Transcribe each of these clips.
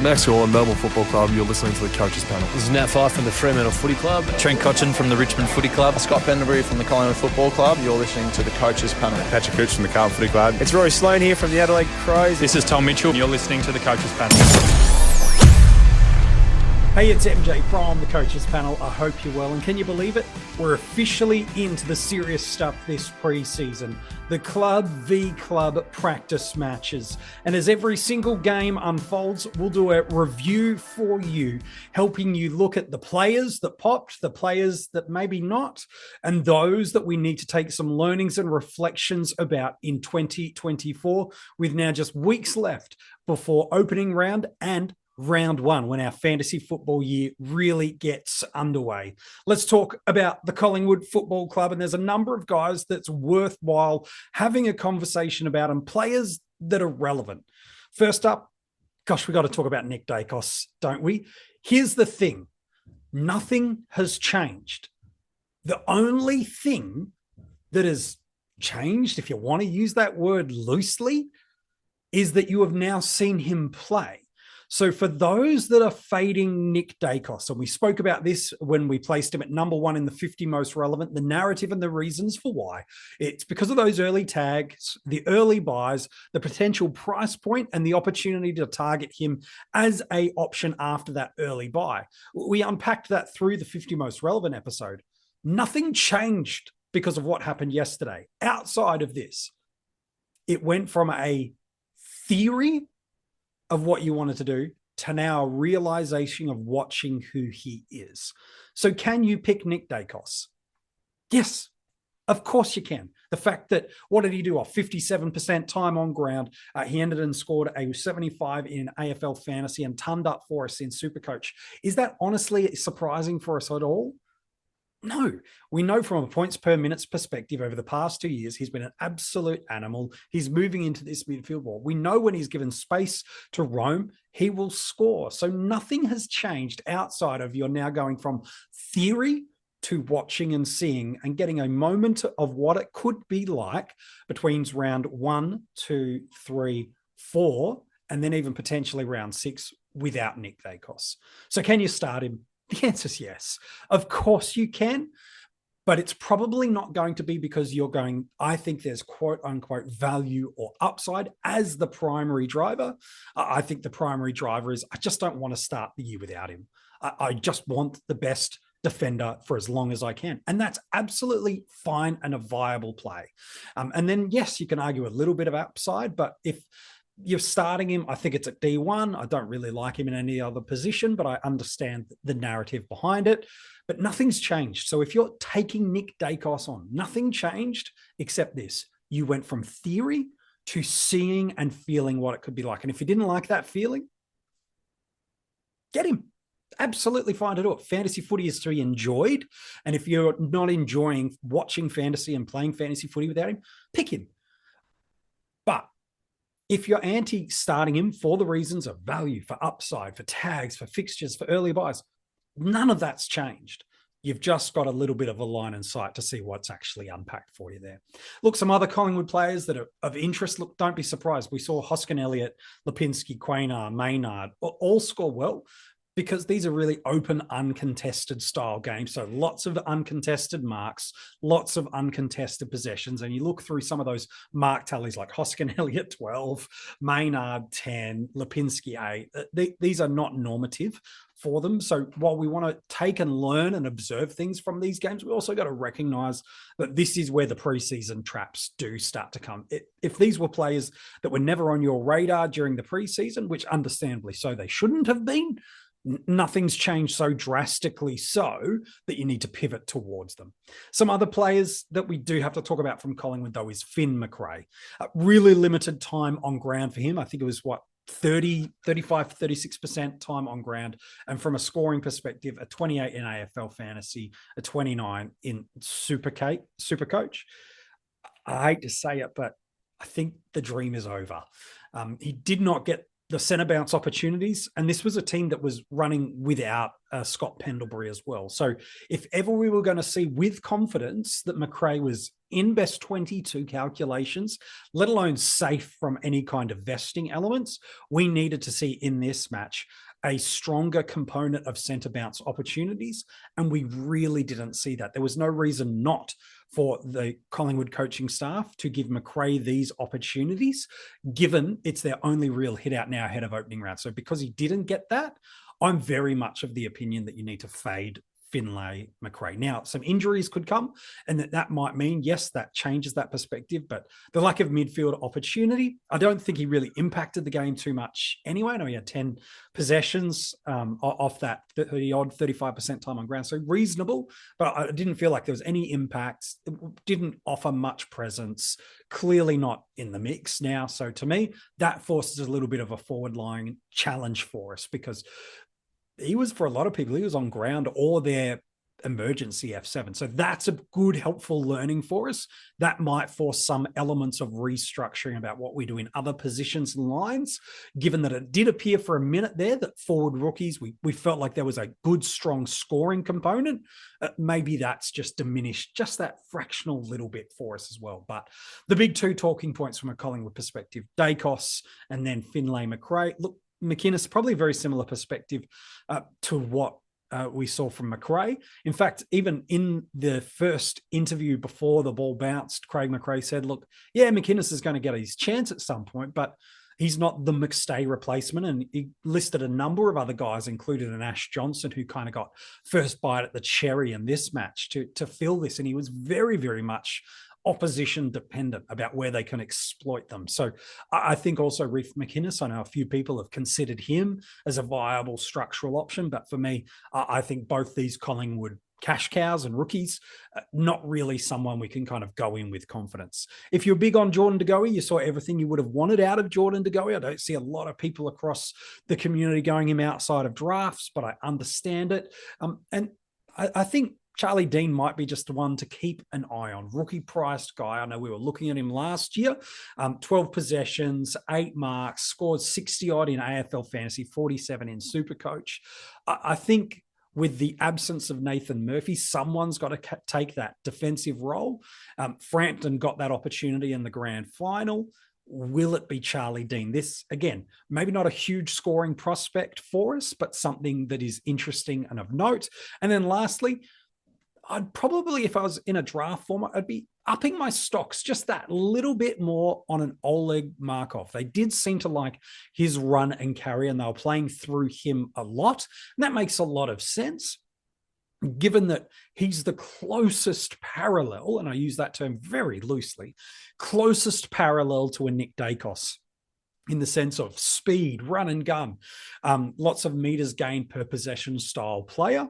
Max Gorlin, Melbourne Football Club. You're listening to the Coaches Panel. This is Nat Fyfe from the Fremantle Footy Club. Trent Cotchin from the Richmond Footy Club. Scott Pendlebury from the Collingwood Football Club. You're listening to the Coaches Panel. Patrick Cooch from the Carlton Footy Club. It's Rory Sloane here from the Adelaide Crows. This is Tom Mitchell. You're listening to the Coaches Panel. Hey, it's MJ from the Coaches Panel. I hope you're well. And can you believe it? We're officially into the serious stuff this pre-season. The club v club practice matches. And as every single game unfolds, we'll do a review for you, helping you look at the players that popped, the players that maybe not, and those that we need to take some learnings and reflections about in 2024, with now just weeks left before opening round and round one, when our fantasy football year really gets underway. Let's talk about the Collingwood Football Club, and there's a number of guys that's worthwhile having a conversation about, and players that are relevant. First up, gosh, we got to talk about Nick Daicos, don't we? Here's the thing. Nothing has changed. The only thing that has changed, if you want to use that word loosely, is that you have now seen him play. So for those that are fading Nick Daicos, and we spoke about this when we placed him at number one in the 50 most relevant, the narrative and the reasons for why. It's because of those early tags, the early buys, the potential price point, and the opportunity to target him as an option after that early buy. We unpacked that through the 50 most relevant episode. Nothing changed because of what happened yesterday. Outside of this, it went from a theory of what you wanted to do to now a realization of watching who he is. So can you pick Nick Daicos? Yes, of course you can. The fact that, what did he do? 57% time on ground. He ended and scored a 75 in AFL Fantasy and turned up for us in SuperCoach. Is that honestly surprising for us at all? No, we know from a points per minutes perspective over the past 2 years, he's been an absolute animal. He's moving into this midfield ball. We know when he's given space to roam, he will score. So nothing has changed outside of you're now going from theory to watching and seeing and getting a moment of what it could be like between round 1, 2, 3, 4, and then even potentially round 6 without Nick Daicos. So can you start him? The answer is yes. Of course you can, but it's probably not going to be because you're going, I think there's quote unquote value or upside as the primary driver. I think the primary driver is, I just don't want to start the year without him. I just want the best defender for as long as I can. And that's absolutely fine and a viable play. And then, yes, you can argue a little bit of upside, but if you're starting him, I think it's at D1. I don't really like him in any other position, but I understand the narrative behind it. But nothing's changed. So if you're taking Nick Daicos on, nothing changed except this. You went from theory to seeing and feeling what it could be like. And if you didn't like that feeling, get him. Absolutely fine to do it. Fantasy footy is to be enjoyed. And if you're not enjoying watching fantasy and playing fantasy footy without him, pick him. But if you're anti-starting him for the reasons of value, for upside, for tags, for fixtures, for early buys, none of that's changed. You've just got a little bit of a line in sight to see what's actually unpacked for you there. Look, some other Collingwood players that are of interest. Look, don't be surprised. We saw Hoskin Elliott, Lipinski, Quaynard, Maynard all score well, because these are really open, uncontested style games. So lots of uncontested marks, lots of uncontested possessions. And you look through some of those mark tallies like Hoskin Elliott 12, Maynard 10, Lipinski 8. These are not normative for them. So while we want to take and learn and observe things from these games, we also got to recognize that this is where the preseason traps do start to come. If these were players that were never on your radar during the preseason, which understandably so they shouldn't have been, nothing's changed so drastically so that you need to pivot towards them. Some other players that we do have to talk about from Collingwood, though, is Finn Macrae. Really limited time on ground for him. I think it was 35, 36% time on ground. And from a scoring perspective, a 28 in AFL Fantasy, a 29 in SuperCoach. I hate to say it, but I think the dream is over. He did not get the centre bounce opportunities. And this was a team that was running without Scott Pendlebury as well. So if ever we were going to see with confidence that Macrae was in best 22 calculations, let alone safe from any kind of vesting elements. We needed to see in this match a stronger component of centre bounce opportunities, and we really didn't see that. There was no reason not for the Collingwood coaching staff to give Macrae these opportunities, given it's their only real hit out now ahead of opening round. So because he didn't get that, I'm very much of the opinion that you need to fade Finlay Macrae. Now, some injuries could come, and that might mean, yes, that changes that perspective, but the lack of midfield opportunity, I don't think he really impacted the game too much anyway. I know he had 10 possessions off that 30-odd, 35% time on ground, so reasonable, but I didn't feel like there was any impact. It didn't offer much presence, clearly not in the mix now. So to me, that forces a little bit of a forward-lying challenge for us, because he was, for a lot of people, he was on ground or their emergency F7. So that's a good, helpful learning for us. That might force some elements of restructuring about what we do in other positions and lines, given that it did appear for a minute there that forward rookies, we felt like there was a good, strong scoring component. Maybe that's just diminished just that fractional little bit for us as well. But the big two talking points from a Collingwood perspective, Dacos and then Finlay Macrae. Look, McInnes, probably a very similar perspective to what we saw from Macrae. In fact, even in the first interview before the ball bounced, Craig Macrae said, look, yeah, McInnes is going to get his chance at some point, but he's not the McStay replacement. And he listed a number of other guys, including an Ash Johnson, who kind of got first bite at the cherry in this match to fill this. And he was very, very much opposition dependent about where they can exploit them. So I think also Reef McInnes, I know a few people have considered him as a viable structural option, but for me, I think both these Collingwood cash cows and rookies, not really someone we can kind of go in with confidence. If you're big on Jordan De Goey, you saw everything you would have wanted out of Jordan De Goey. I don't see a lot of people across the community going him outside of drafts, but I understand it. And I think Charlie Dean might be just the one to keep an eye on. Rookie-priced guy. I know we were looking at him last year. 12 possessions, 8 marks, scored 60-odd in AFL Fantasy, 47 in SuperCoach. I think with the absence of Nathan Murphy, someone's got to take that defensive role. Frampton got that opportunity in the grand final. Will it be Charlie Dean? This, again, maybe not a huge scoring prospect for us, but something that is interesting and of note. And then lastly, I'd probably, if I was in a draft format, I'd be upping my stocks just that little bit more on an Oleg Markov. They did seem to like his run and carry, and they were playing through him a lot. And that makes a lot of sense, given that he's the closest parallel, and I use that term very loosely, closest parallel to a Nick Dacos in the sense of speed, run and gun, lots of meters gained per possession style player.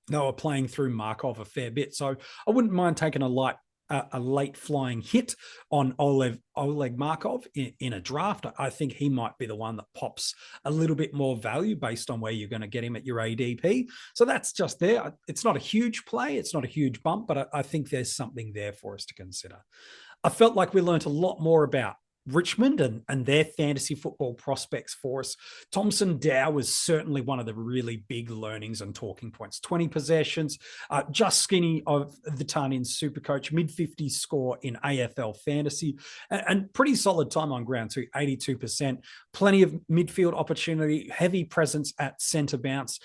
They were playing through Markov a fair bit. So I wouldn't mind taking a late flying hit on Oleg Markov in a draft. I think he might be the one that pops a little bit more value based on where you're going to get him at your ADP. So that's just there. It's not a huge play. It's not a huge bump, but I think there's something there for us to consider. I felt like we learned a lot more about Richmond and their fantasy football prospects for us. Thompson Dow was certainly one of the really big learnings and talking points. 20 possessions, just skinny of the ton in SuperCoach, mid-50s score in AFL Fantasy, and pretty solid time on ground too, 82%. Plenty of midfield opportunity, heavy presence at centre bounce.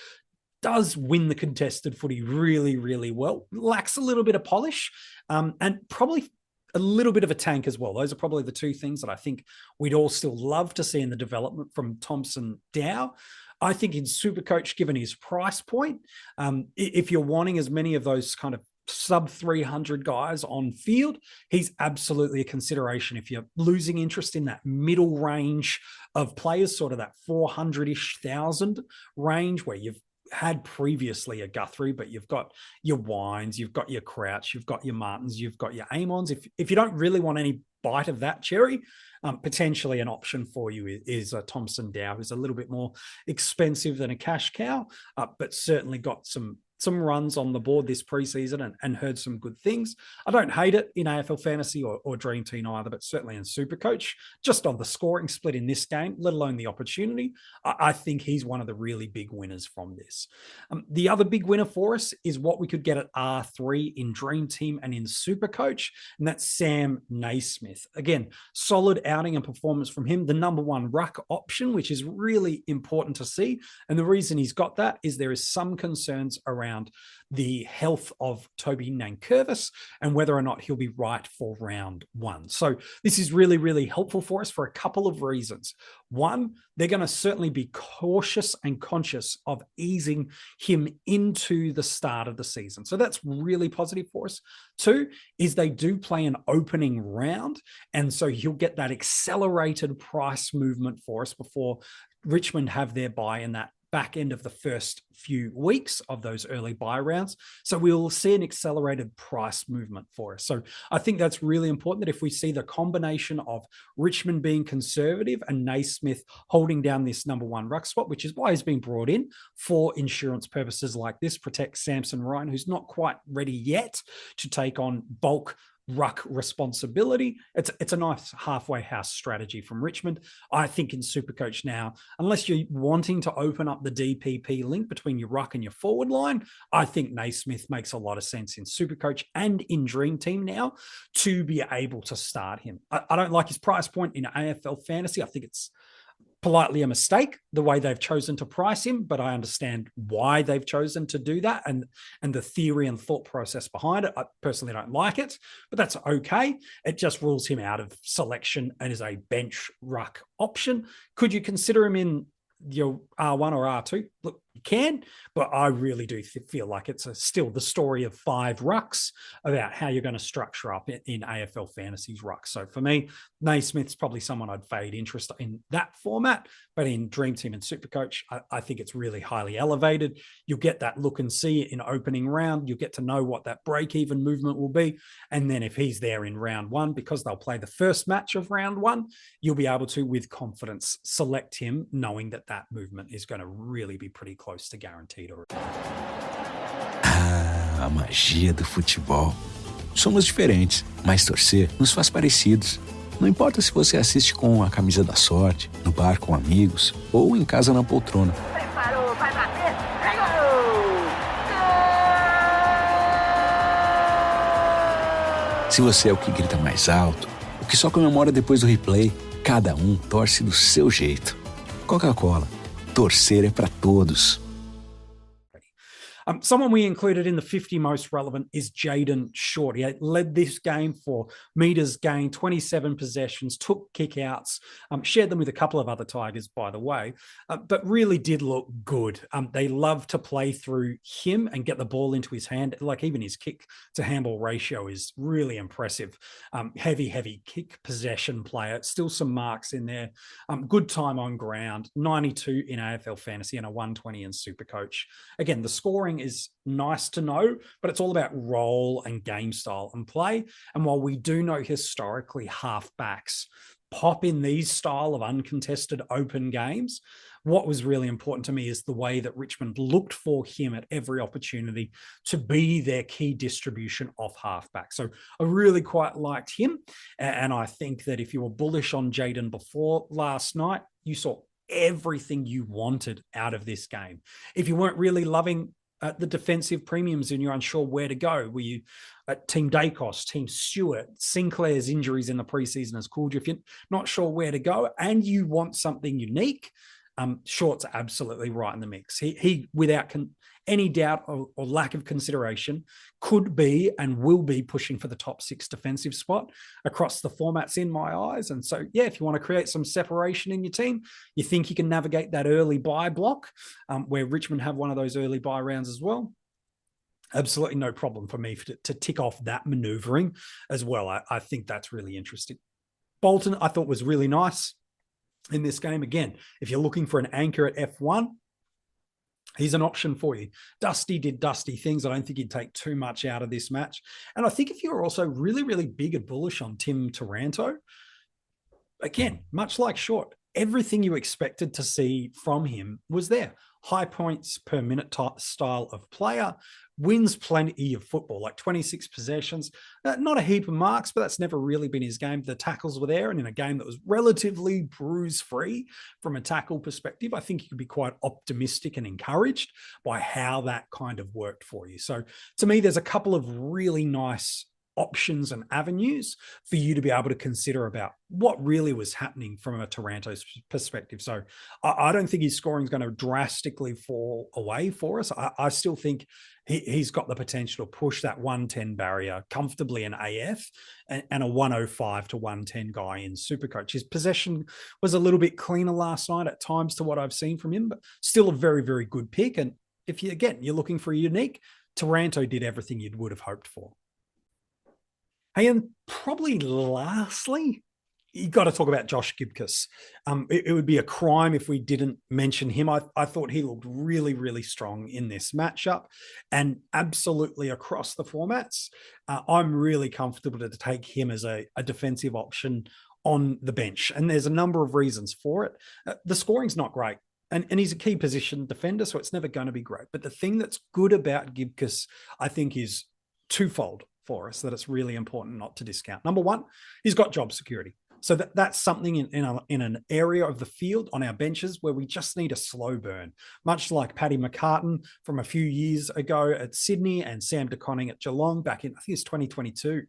Does win the contested footy really, really well. Lacks a little bit of polish, and probably a little bit of a tank as well. Those are probably the two things that I think we'd all still love to see in the development from Thompson Dow. I think in SuperCoach, given his price point, if you're wanting as many of those kind of sub 300 guys on field, he's absolutely a consideration. If you're losing interest in that middle range of players, sort of that 400-ish thousand range where you've had previously a Guthrie, but you've got your Wines, you've got your Crouch, you've got your Martins, you've got your Amons. If you don't really want any bite of that cherry, potentially an option for you is a Thompson Dow, who's a little bit more expensive than a cash cow, but certainly got some some runs on the board this preseason and heard some good things. I don't hate it in AFL Fantasy or Dream Team either, but certainly in SuperCoach, just on the scoring split in this game, let alone the opportunity, I think he's one of the really big winners from this. The other big winner for us is what we could get at R3 in Dream Team and in SuperCoach, and that's Sam Naismith. Again, solid outing and performance from him, the number one ruck option, which is really important to see. And the reason he's got that is there is some concerns around the health of Toby Nankervis and whether or not he'll be right for round one. So this is really, really helpful for us for a couple of reasons. One, they're going to certainly be cautious and conscious of easing him into the start of the season. So that's really positive for us. Two is they do play an opening round, and so he'll get that accelerated price movement for us before Richmond have their bye in that back end of the first few weeks of those early buy rounds. So we'll see an accelerated price movement for us. So I think that's really important, that if we see the combination of Richmond being conservative and Naismith holding down this number one ruck spot, which is why he's been brought in for insurance purposes like this, protect Samson Ryan, who's not quite ready yet to take on bulk ruck responsibility. It's a nice halfway house strategy from Richmond. I think in SuperCoach now, unless you're wanting to open up the DPP link between your ruck and your forward line, I think Naismith makes a lot of sense in SuperCoach and in Dream Team now to be able to start him. I don't like his price point in AFL Fantasy. I think it's politely a mistake the way they've chosen to price him, but I understand why they've chosen to do that and the theory and thought process behind it. I personally don't like it, but that's okay. It just rules him out of selection and is a bench ruck option. Could you consider him in your R1 or R2? Look, you can, but I really do feel like it's still the story of 5 rucks about how you're going to structure up in AFL Fantasy's rucks. So for me, Naismith's probably someone I'd fade interest in that format, but in Dream Team and SuperCoach, I think it's really highly elevated. You'll get that look and see in opening round. You'll get to know what that break-even movement will be. And then if he's there in round one, because they'll play the first match of round one, you'll be able to, with confidence, select him, knowing that that movement is going to really be pretty close to guaranteed. A magia do futebol. Somos diferentes, mas torcer nos faz parecidos. Não importa se você assiste com a camisa da sorte, no bar com amigos ou em casa na poltrona. Preparou, vai bater, pegou! Se você é o que grita mais alto, o que só comemora depois do replay, cada um torce do seu jeito. Coca-Cola. Torcer é para todos. Someone we included in the 50 most relevant is Jaden Short. He led this game for meters gained, 27 possessions, took kickouts, shared them with a couple of other Tigers, by the way, but really did look good. They love to play through him and get the ball into his hand. Like even his kick to handball ratio is really impressive. Heavy kick possession player. Still some marks in there. Good time on ground, 92 in AFL Fantasy and a 120 in SuperCoach. Again, the scoring is nice to know, but it's all about role and game style and play. And while we do know historically halfbacks pop in these style of uncontested open games, what was really important to me is the way that Richmond looked for him at every opportunity to be their key distribution off halfback. So I really quite liked him. And I think that if you were bullish on Jaden before last night, you saw everything you wanted out of this game. If you weren't really loving the defensive premiums and you're unsure where to go, were you at Team Dacos, Team Stewart, Sinclair's injuries in the preseason has cooled you. If you're not sure where to go and you want something unique, Short's absolutely right in the mix. He without any doubt or lack of consideration, could be and will be pushing for the top 6 defensive spot across the formats in my eyes. And so, yeah, if you want to create some separation in your team, you think you can navigate that early buy block where Richmond have one of those early buy rounds as well. Absolutely no problem for me to tick off that maneuvering as well. I think that's really interesting. Bolton, I thought was really nice in this game. Again, if you're looking for an anchor at F1, he's an option for you. Dusty did Dusty things. I don't think he'd take too much out of this match. And I think if you're also really, really big and bullish on Tim Taranto, again, much like Short, everything you expected to see from him was there. High points per minute style of player, wins plenty of football, like 26 possessions, not a heap of marks, but that's never really been his game. The tackles were there, and in a game that was relatively bruise-free from a tackle perspective, I think you could be quite optimistic and encouraged by how that kind of worked for you. So to me, there's a couple of really nice options and avenues for you to be able to consider about what really was happening from a Taranto's perspective. So I don't think his scoring is going to drastically fall away for us. I still think he's got the potential to push that 110 barrier comfortably in AF and a 105 to 110 guy in SuperCoach. His possession was a little bit cleaner last night at times to what I've seen from him, but still a very, very good pick. And if you're looking for a unique, Taranto did everything you would have hoped for. Hey, and probably lastly, you got to talk about Josh Gibcus. It would be a crime if we didn't mention him. I thought he looked really, really strong in this matchup, and absolutely across the formats. I'm really comfortable to take him as a defensive option on the bench, and there's a number of reasons for it. The scoring's not great. And he's a key position defender, so it's never going to be great. But the thing that's good about Gibcus, I think, is twofold for us that it's really important not to discount. Number one, he's got job security. So that's something in an area of the field on our benches where we just need a slow burn, much like Paddy McCartan from a few years ago at Sydney and Sam De Koning at Geelong back in, I think it's 2022,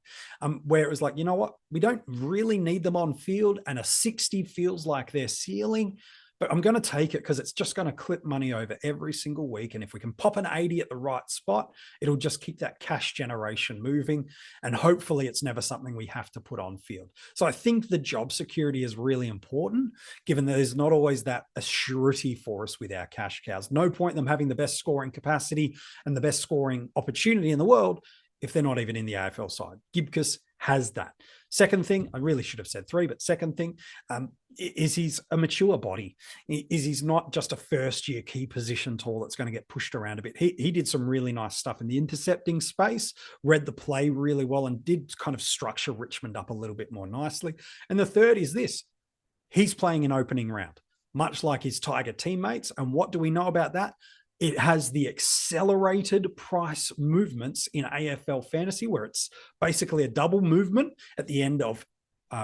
where it was like, you know what, we don't really need them on field, and a 60 feels like their ceiling. But I'm going to take it because it's just going to clip money over every single week. And if we can pop an 80 at the right spot, it'll just keep that cash generation moving. And hopefully it's never something we have to put on field. So I think the job security is really important, given that there's not always that assurity for us with our cash cows. No point in them having the best scoring capacity and the best scoring opportunity in the world if they're not even in the AFL side. Gibcus has that. Second thing, I really should have said three, but second thing is he's a mature body. He's not just a first-year key position tool that's going to get pushed around a bit. He did some really nice stuff in the intercepting space, read the play really well, and did kind of structure Richmond up a little bit more nicely. And the third is this. He's playing an opening round, much like his Tiger teammates. And what do we know about that? It has the accelerated price movements in AFL fantasy, where it's basically a double movement at the end of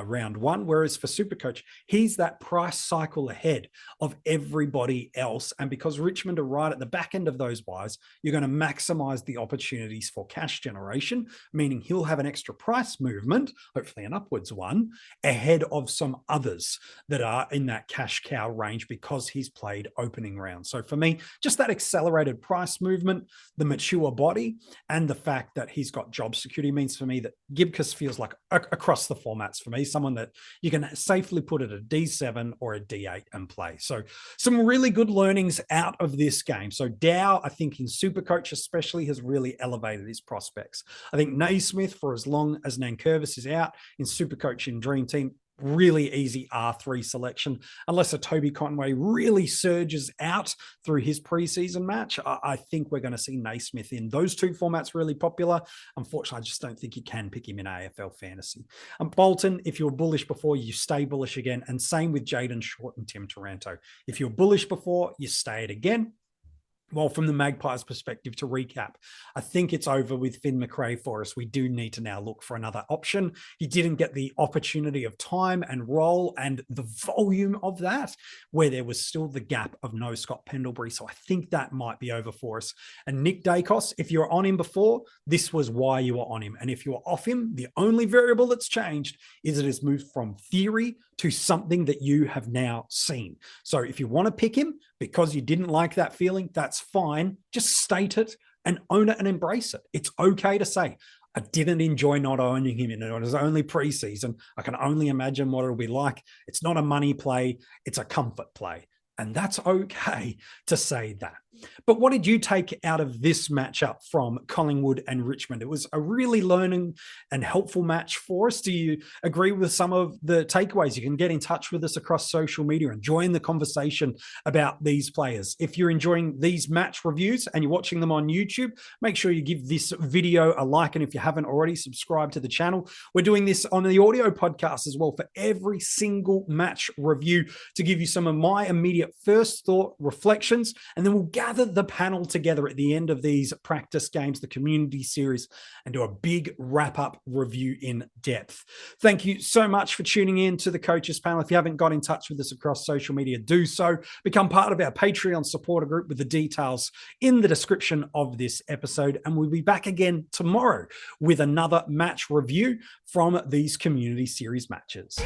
round one, whereas for SuperCoach, he's that price cycle ahead of everybody else. And because Richmond are right at the back end of those buys, you're going to maximize the opportunities for cash generation, meaning he'll have an extra price movement, hopefully an upwards one, ahead of some others that are in that cash cow range because he's played opening round. So for me, just that accelerated price movement, the mature body, and the fact that he's got job security means for me that Gibcus feels like across the formats for me, someone that you can safely put at a D7 or a D8 and play. So some really good learnings out of this game. So Dow, I think in SuperCoach especially, has really elevated his prospects. I think Naismith, for as long as Nankervis is out in SuperCoach in Dream Team, really easy R3 selection, unless a Toby Conway really surges out through his preseason match. I think we're going to see Naismith in those two formats really popular. Unfortunately, I just don't think you can pick him in AFL fantasy. Bolton, if you were bullish before, you stay bullish again. And same with Jaden Short and Tim Taranto. If you were bullish before, you stay it again. Well, from the Magpies perspective, to recap, I think it's over with Finn McRae for us. We do need to now look for another option. He didn't get the opportunity of time and role and the volume of that, where there was still the gap of no Scott Pendlebury. So I think that might be over for us. And Nick Dacos, if you were on him before, this was why you were on him. And if you were off him, the only variable that's changed is it has moved from theory to something that you have now seen. So if you want to pick him because you didn't like that feeling, that's fine. Just state it and own it and embrace it. It's okay to say, I didn't enjoy not owning him in it. It was only preseason. I can only imagine what it'll be like. It's not a money play. It's a comfort play. And that's okay to say that. But what did you take out of this matchup from Collingwood and Richmond? It was a really learning and helpful match for us. Do you agree with some of the takeaways? You can get in touch with us across social media and join the conversation about these players. If you're enjoying these match reviews and you're watching them on YouTube, make sure you give this video a like. And if you haven't already, subscribe to the channel. We're doing this on the audio podcast as well for every single match review to give you some of my immediate first thought reflections. And then we'll gather the panel together at the end of these practice games, the community series, and do a big wrap-up review in depth. Thank you so much for tuning in to the Coaches Panel. If you haven't got in touch with us across social media, do so. Become part of our Patreon supporter group with the details in the description of this episode. And we'll be back again tomorrow with another match review from these community series matches.